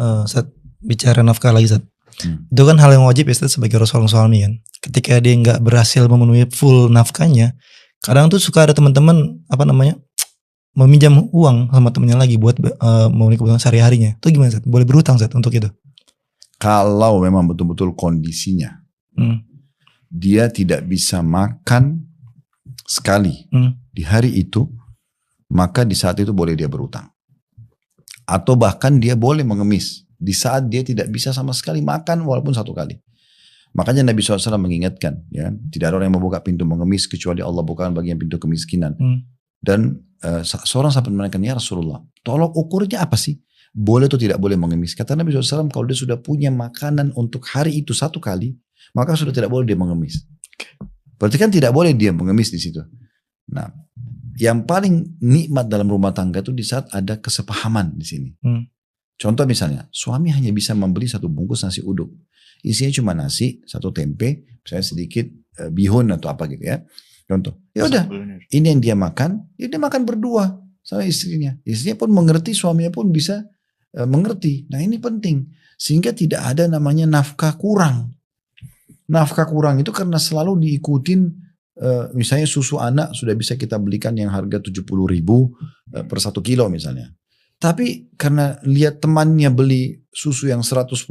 Saat bicara nafkah lagi Ustaz. Itu kan hal yang wajib ya Ustaz sebagai seorang suami kan. Ketika dia nggak berhasil memenuhi full nafkahnya, kadang tuh suka ada teman-teman meminjam uang sama temennya lagi buat memenuhi kebutuhan sehari-harinya. Itu gimana Ustaz? Boleh berutang Ustaz untuk itu? Kalau memang betul-betul kondisinya, dia tidak bisa makan sekali di hari itu, maka di saat itu boleh dia berutang. Atau bahkan dia boleh mengemis di saat dia tidak bisa sama sekali makan walaupun satu kali. Makanya Nabi SAW mengingatkan, ya, tidak ada orang yang membuka pintu mengemis kecuali Allah bukakan bagian pintu kemiskinan. Dan seorang sahabat menanyakan, ya Rasulullah, tolong ukurnya apa sih? Boleh atau tidak boleh mengemis? Kata Nabi SAW, kalau dia sudah punya makanan untuk hari itu satu kali, maka sudah tidak boleh dia mengemis. Berarti kan tidak boleh dia mengemis di situ. Nah, yang paling nikmat dalam rumah tangga itu di saat ada kesepahaman di sini. Contoh misalnya, suami hanya bisa membeli satu bungkus nasi uduk. Isinya cuma nasi, satu tempe, misalnya sedikit bihun atau apa gitu ya. Contoh, ya udah, ini yang dia makan, ya dia makan berdua sama istrinya. Istrinya pun mengerti, suaminya pun bisa mengerti. Nah ini penting, sehingga tidak ada namanya nafkah kurang. Nafkah kurang itu karena selalu diikutin, misalnya susu anak sudah bisa kita belikan yang harga 70.000 per 1 kilo misalnya. Tapi karena lihat temannya beli susu yang 110.000,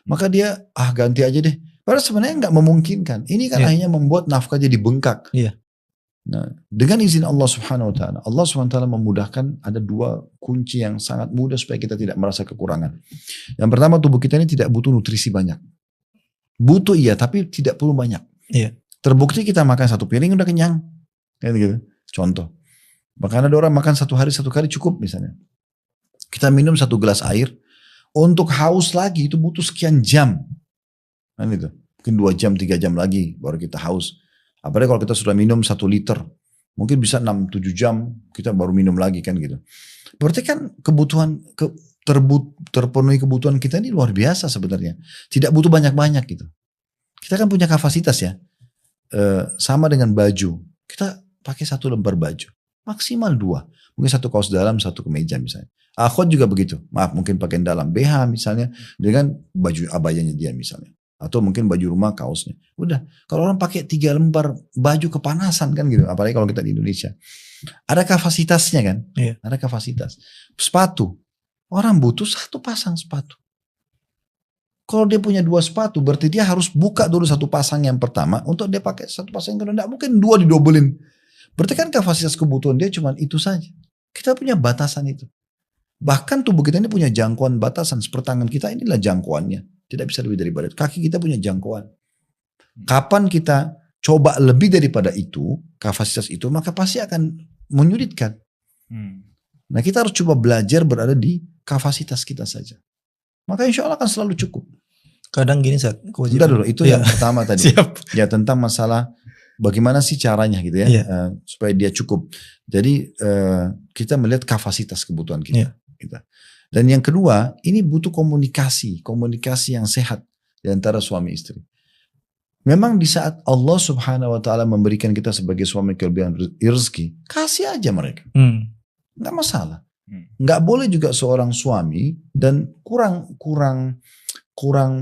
maka dia ganti aja deh. Padahal sebenarnya nggak memungkinkan. Ini kan hanya membuat nafkah jadi bengkak. Nah, dengan izin Allah Subhanahu Wa Taala, Allah Subhanahu Wa Taala memudahkan, ada dua kunci yang sangat mudah supaya kita tidak merasa kekurangan. Yang pertama, tubuh kita ini tidak butuh nutrisi banyak. Butuh iya, tapi tidak perlu banyak. Terbukti kita makan satu piring udah kenyang, kayak gitu. Contoh, bahkan ada orang makan satu kali cukup misalnya. Kita minum 1 gelas air, untuk haus lagi itu butuh sekian jam. Kan itu. Mungkin 2 jam, 3 jam lagi baru kita haus. Apalagi kalau kita sudah minum 1 liter, mungkin bisa 6-7 jam kita baru minum lagi kan gitu. Berarti kan kebutuhan, terpenuhi kebutuhan kita ini luar biasa sebenarnya. Tidak butuh banyak-banyak gitu. Kita kan punya kapasitas ya. Sama dengan baju. Kita pakai 1 lembar baju. Maksimal 2. Mungkin 1 kaos dalam, 1 kemeja misalnya. Akhwat juga begitu. Maaf, mungkin pakai dalam BH misalnya, dengan baju abayanya dia misalnya. Atau mungkin baju rumah kaosnya. Udah. Kalau orang pakai 3 lembar baju kepanasan kan gitu. Apalagi kalau kita di Indonesia. Ada kapasitasnya kan. Ada kapasitas. Sepatu. Orang butuh 1 pasang sepatu. Kalau dia punya 2 sepatu, berarti dia harus buka dulu 1 pasang yang pertama. Untuk dia pakai 1 pasang yang kedua. Nggak mungkin 2 didobelin. Berarti kan kapasitas kebutuhan dia cuma itu saja. Kita punya batasan itu. Bahkan tubuh kita ini punya jangkauan batasan. Seperti tangan kita, inilah jangkauannya. Tidak bisa lebih daripada itu. Kaki kita punya jangkauan. Kapan kita coba lebih daripada itu, kapasitas itu, maka pasti akan menyulitkan. Nah, kita harus coba belajar berada di kapasitas kita saja. Maka insya Allah akan selalu cukup. Kadang gini Ustaz, Bentar dulu, itu yang pertama tadi. Ya, tentang masalah bagaimana sih caranya gitu ya, supaya dia cukup. Jadi kita melihat kapasitas kebutuhan kita. Dan yang kedua, ini butuh komunikasi yang sehat di antara suami istri. Memang di saat Allah Subhanahu Wa Taala memberikan kita sebagai suami kelebihan rezeki, kasih aja mereka, nggak masalah. Nggak boleh juga seorang suami, dan kurang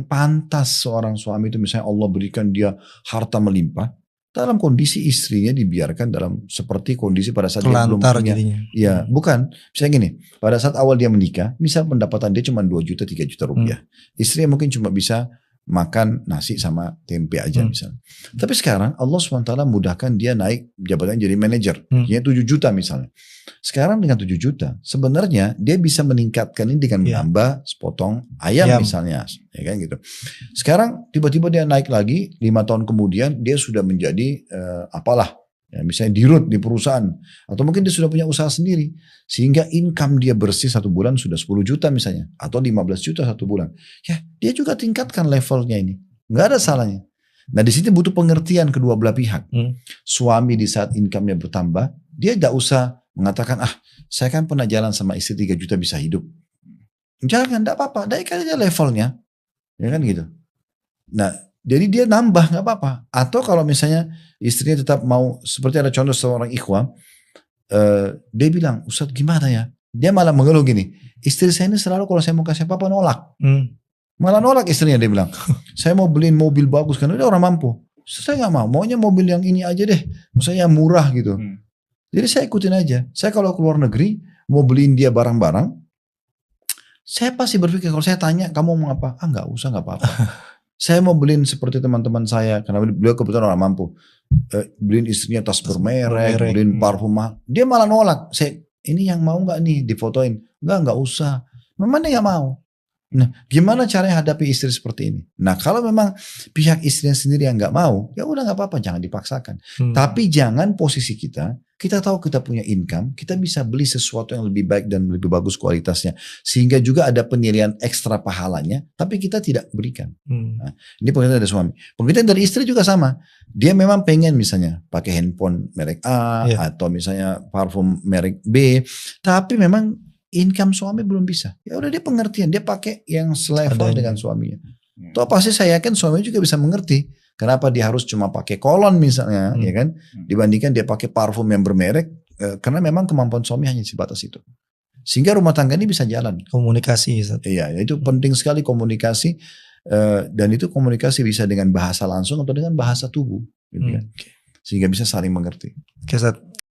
pantas seorang suami itu misalnya Allah berikan dia harta melimpah, dalam kondisi istrinya dibiarkan dalam seperti kondisi pada saat dia belum punya. Ya, bukan. Misalnya gini, pada saat awal dia menikah, misal pendapatan dia cuma 2 juta, 3 juta rupiah. Istrinya mungkin cuma bisa makan nasi sama tempe aja misalnya. Tapi sekarang Allah SWT mudahkan dia naik jabatan jadi manajer. Dia 7 juta misalnya. Sekarang dengan 7 juta, sebenarnya dia bisa meningkatkan ini dengan menambah sepotong ayam misalnya. Ya kan gitu. Sekarang tiba-tiba dia naik lagi, 5 tahun kemudian dia sudah menjadi apalah. Ya, misalnya dirut di perusahaan. Atau mungkin dia sudah punya usaha sendiri. Sehingga income dia bersih 1 bulan sudah 10 juta misalnya. Atau 15 juta 1 bulan. Ya, dia juga tingkatkan levelnya ini. Nggak ada salahnya. Nah, di sini butuh pengertian kedua belah pihak. Suami di saat income-nya bertambah, dia nggak usah mengatakan, saya kan pernah jalan sama istri 3 juta bisa hidup. Jangan, nggak apa-apa. Naikkan aja levelnya. Ya kan gitu. Nah, jadi dia nambah nggak apa-apa. Atau kalau misalnya istrinya tetap mau, seperti ada contoh seorang ikhwah, dia bilang, Ustadz gimana ya? Dia malah mengeluh gini, istri saya ini selalu kalau saya mau kasih apa-apa nolak. Malah nolak istrinya, dia bilang, saya mau beliin mobil bagus karena dia orang mampu. Saya nggak mau, maunya mobil yang ini aja deh, maksudnya yang murah gitu. Jadi saya ikutin aja. Saya kalau keluar negeri mau beliin dia barang-barang, saya pasti berpikir kalau saya tanya kamu mau apa? Nggak usah, nggak apa-apa. Saya mau beliin seperti teman-teman saya karena beliau kebetulan orang mampu. Beliin istrinya tas bermerek, beliin parfum. Dia malah nolak. Ini yang mau nggak nih difotoin? Nggak usah. Memang dia nggak mau. Nah, gimana caranya hadapi istri seperti ini? Nah, kalau memang pihak istrinya sendiri yang nggak mau, ya udah nggak apa-apa, jangan dipaksakan. Tapi jangan posisi kita tahu kita punya income, kita bisa beli sesuatu yang lebih baik dan lebih bagus kualitasnya, sehingga juga ada penilaian ekstra pahalanya, tapi kita tidak berikan. Nah, ini pengertian dari suami. Pengertian dari istri juga sama. Dia memang pengen misalnya pakai handphone merek A atau misalnya parfum merek B, tapi memang income suami belum bisa. Ya udah dia pengertian, dia pakai yang selevel dengan suaminya. Toh pasti saya yakin suami juga bisa mengerti kenapa dia harus cuma pakai kolon misalnya, ya kan? Dibandingkan dia pakai parfum yang bermerek, karena memang kemampuan suami hanya sebatas itu. Sehingga rumah tangga ini bisa jalan. Komunikasi. Iya, itu penting sekali komunikasi, dan itu komunikasi bisa dengan bahasa langsung atau dengan bahasa tubuh, gitu kan? Sehingga bisa saling mengerti. Oke, Ustaz.